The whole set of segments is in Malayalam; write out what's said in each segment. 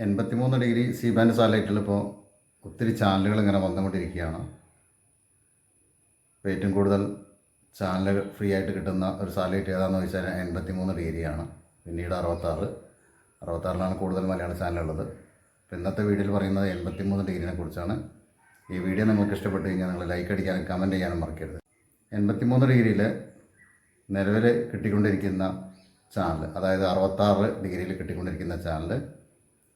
83 ഡിഗ്രി സി ബാൻഡ് സാറ്റലൈറ്റിൽ ഇപ്പോൾ ഒത്തിരി ചാനലുകൾ ഇങ്ങനെ വന്നുകൊണ്ടിരിക്കുകയാണ്. ഇപ്പോൾ ഏറ്റവും കൂടുതൽ ചാനൽ ഫ്രീ ആയിട്ട് കിട്ടുന്ന ഒരു സാറ്റലൈറ്റ് ഏതാണെന്ന് ചോദിച്ചാൽ 83 ഡിഗ്രിയാണ്. പിന്നീട് 66ലാണ് കൂടുതൽ മലയാള ചാനലുള്ളത്. അപ്പോൾ ഇന്നത്തെ വീഡിയോയിൽ പറയുന്നത് 83 ഡിഗ്രിനെ കുറിച്ചാണ്. ഈ വീഡിയോ നിങ്ങൾക്ക് ഇഷ്ടപ്പെട്ട് കഴിഞ്ഞാൽ നിങ്ങൾ ലൈക്ക് അടിക്കാനും കമൻറ്റ് ചെയ്യാനും മറക്കരുത്. 83 ഡിഗ്രിയിൽ നിലവിൽ കിട്ടിക്കൊണ്ടിരിക്കുന്ന ചാനൽ, അതായത് 66 ഡിഗ്രിയിൽ കിട്ടിക്കൊണ്ടിരിക്കുന്ന ചാനൽ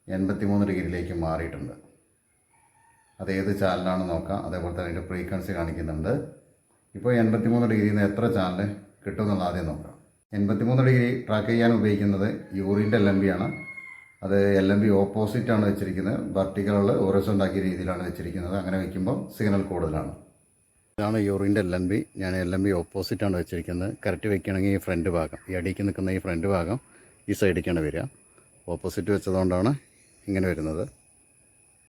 83 ഡിഗ്രിയിലേക്ക് മാറിയിട്ടുണ്ട്. അത് ഏത് ചാനലാണെന്ന് നോക്കാം. അതേപോലെ തന്നെ അതിൻ്റെ ഫ്രീക്വൻസി കാണിക്കുന്നുണ്ട്. ഇപ്പോൾ 83 ഡിഗ്രിയിൽ നിന്ന് എത്ര ചാനൽ കിട്ടുമെന്നുള്ള ആദ്യം നോക്കാം. 83 ഡിഗ്രി ട്രാക്ക് ചെയ്യാൻ ഉപയോഗിക്കുന്നത് യൂറിൻ്റെ LMB ആണ്. അത് LMB ഓപ്പോസിറ്റാണ് വെച്ചിരിക്കുന്നത്. വെർട്ടിക്കലുള്ള ഹൊറിസോണ്ടൽ രീതിയിലാണ് വെച്ചിരിക്കുന്നത്. അങ്ങനെ വയ്ക്കുമ്പോൾ സിഗ്നൽ കൂടുതലാണ്. ഇതാണ് യൂറിൻ്റെ LMB. ഞാൻ LMB ഓപ്പോസിറ്റാണ് വെച്ചിരിക്കുന്നത്. കറക്റ്റ് വയ്ക്കുകയാണെങ്കിൽ ഈ ഫ്രണ്ട് ഭാഗം, ഈ അടിക്ക് നിൽക്കുന്ന ഈ ഫ്രണ്ട് ഭാഗം ഈ സൈഡിലേക്കാണ് വരിക. ഓപ്പോസിറ്റ് വെച്ചതുകൊണ്ടാണ് ഇങ്ങനെ വരുന്നത്.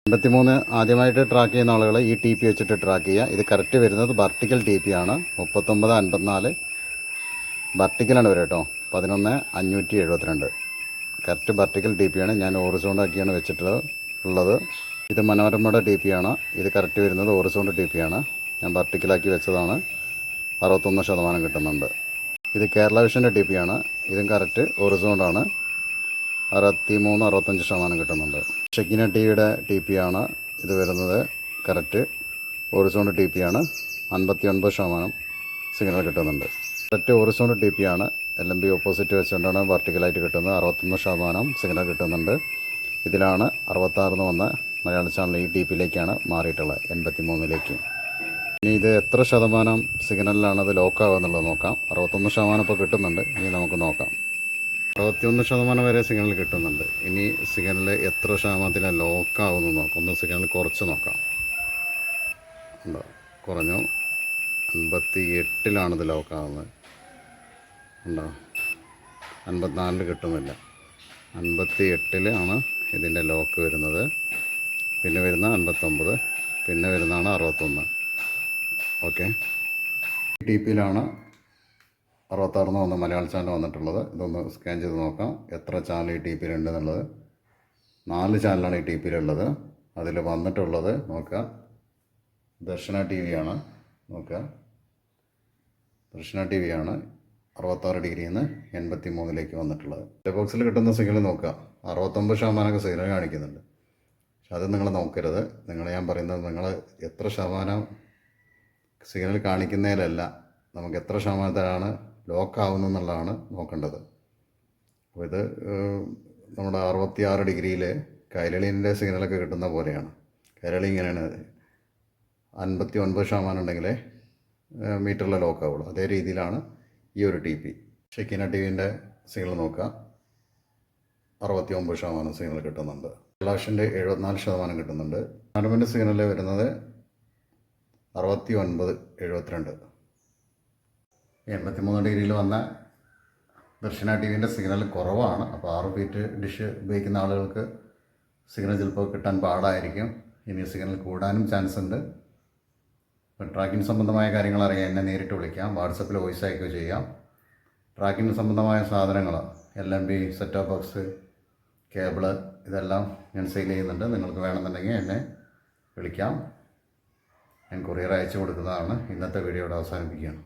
83 ആദ്യമായിട്ട് ട്രാക്ക് ചെയ്യുന്ന ആളുകൾ ഈ TP വെച്ചിട്ട് ട്രാക്ക് ചെയ്യുക. ഇത് കറക്റ്റ് വരുന്നത് വെർട്ടിക്കൽ TP ആണ്. 3954 വെർട്ടിക്കലാണ് വരിക കേട്ടോ. 11572 കറക്റ്റ് വെർട്ടിക്കൽ TP ആണ്. ഞാൻ ഹൊറിസോണ്ടാക്കിയാണ് വെച്ചിട്ടുള്ളത്. ഇത് മനോരമയുടെ TP ആണ്. ഇത് കറക്റ്റ് വരുന്നത് ഹൊറിസോണ്ടൽ TP ആണ്. ഞാൻ വെർട്ടിക്കലാക്കി വെച്ചതാണ്. 61% കിട്ടുന്നുണ്ട്. ഇത് കേരള വിഷൻ്റെ TP ആണ്. ഇതും കറക്റ്റ് ഹൊറിസോണ്ടാണ്. 63-65% കിട്ടുന്നുണ്ട്. ഷെക്കിന ടിവിയുടെ TP ആണ് ഇത് വരുന്നത്. കറക്റ്റ് ഹൊറിസോണ്ടൽ TP ആണ്. 59% സിഗ്നൽ കിട്ടുന്നുണ്ട്. കറക്റ്റ് ഹൊറിസോണ്ടൽ TP ആണ്. LMB ഓപ്പോസിറ്റ് വെച്ചുകൊണ്ടാണ് വെർട്ടിക്കലായിട്ട് കിട്ടുന്നത്. 61% സിഗ്നൽ കിട്ടുന്നുണ്ട്. ഇതിലാണ് 66 വന്ന മലയാള ചാനൽ ഈ TPയിലേക്കാണ് മാറിയിട്ടുള്ളത്, 83ലേക്ക്. ഇനി ഇത് എത്ര ശതമാനം സിഗ്നലിലാണ് അത് ലോക്കാവുക എന്നുള്ളത് നോക്കാം. 61% ഇപ്പോൾ കിട്ടുന്നുണ്ട്. ഇനി നമുക്ക് നോക്കാം. 61% വരെ സിഗ്നൽ കിട്ടുന്നുണ്ട്. ഇനി സിഗ്നൽ എത്ര ശതമാനത്തിലാണ് ലോക്കാവുമെന്ന് നോക്കാം. ഒന്ന് സിഗ്നൽ കുറച്ച് നോക്കാം. ഉണ്ടോ, കുറഞ്ഞു. 58-ലാണിത് ലോക്കാവുന്നത്. ഉണ്ടോ, 54 കിട്ടുന്നില്ല. 58-ലാണ് ഇതിൻ്റെ ലോക്ക് വരുന്നത്. പിന്നെ വരുന്ന 59, പിന്നെ വരുന്നതാണ് 61. ഓക്കെ, TPയിലാണ് 66 വന്ന മലയാള ചാനൽ വന്നിട്ടുള്ളത്. ഇതൊന്ന് സ്കാൻ ചെയ്ത് നോക്കാം എത്ര ചാനൽ ഈ TPയിലുണ്ട് എന്നുള്ളത്. 4 ചാനലാണ് ഈ TPയിലുള്ളത്. അതിൽ വന്നിട്ടുള്ളത് നോക്കുക, ദർശന TV ആണ്. നോക്കുക, ദർശന TV ആണ് 66 ഡിഗ്രിയിൽ നിന്ന് 83ലേക്ക് വന്നിട്ടുള്ളത്. ബോക്സിൽ കിട്ടുന്ന സിഗ്നൽ നോക്കുക, 69% സിഗ്നൽ കാണിക്കുന്നുണ്ട്. പക്ഷെ അത് നിങ്ങൾ നോക്കരുത്. ഞാൻ പറയുന്നത് നിങ്ങൾ എത്ര ശതമാനം സിഗ്നൽ കാണിക്കുന്നതിലല്ല, നമുക്ക് എത്ര ശതമാനത്തിലാണ് ലോക്കാവുന്നു എന്നുള്ളതാണ് നോക്കേണ്ടത്. അപ്പോൾ ഇത് നമ്മുടെ 66 ഡിഗ്രിയിൽ കൈരളീൻ്റെ സിഗ്നലൊക്കെ കിട്ടുന്ന പോലെയാണ്. കൈരളി ഇങ്ങനെയാണ്, 59% ഉണ്ടെങ്കിലേ മീറ്ററിൽ ലോക്കാവുള്ളൂ. അതേ രീതിയിലാണ് ഈ ഒരു TP. ഷെക്കിന ടിവിൻ്റെ സിഗ്നൽ നോക്കുക, 69% സിഗ്നൽ കിട്ടുന്നുണ്ട്. ഫ്ലാഷിൻ്റെ 74% കിട്ടുന്നുണ്ട്. മനോരമൻ്റെ സിഗ്നൽ വരുന്നത് 69-72. 83 ഡിഗ്രിയിൽ വന്ന ദർശന TVൻ്റെ സിഗ്നൽ കുറവാണ്. അപ്പോൾ 6 ഫീറ്റ് ഡിഷ് ഉപയോഗിക്കുന്ന ആളുകൾക്ക് സിഗ്നൽ ചിലപ്പോൾ കിട്ടാൻ പാടായിരിക്കും. ഇനി സിഗ്നൽ കൂടാനും ചാൻസ് ഉണ്ട്. അപ്പോൾ ട്രാക്കിംഗ് സംബന്ധമായ കാര്യങ്ങൾ അറിയാൻ എന്നെ നേരിട്ട് വിളിക്കാം. വാട്സപ്പിൽ വോയിസ് അയക്കുകയോ ചെയ്യാം. ട്രാക്കിംഗ് സംബന്ധമായ സാധനങ്ങൾ LMB, set top box, cable, ഇതെല്ലാം ഞാൻ സെയിൽ ചെയ്യുന്നുണ്ട്. നിങ്ങൾക്ക് വേണമെന്നുണ്ടെങ്കിൽ എന്നെ വിളിക്കാം. ഞാൻ കൊറിയർ അയച്ചു കൊടുക്കുന്നതാണ്. ഇന്നത്തെ വീഡിയോ ഇവിടെ അവസാനിപ്പിക്കുകയാണ്.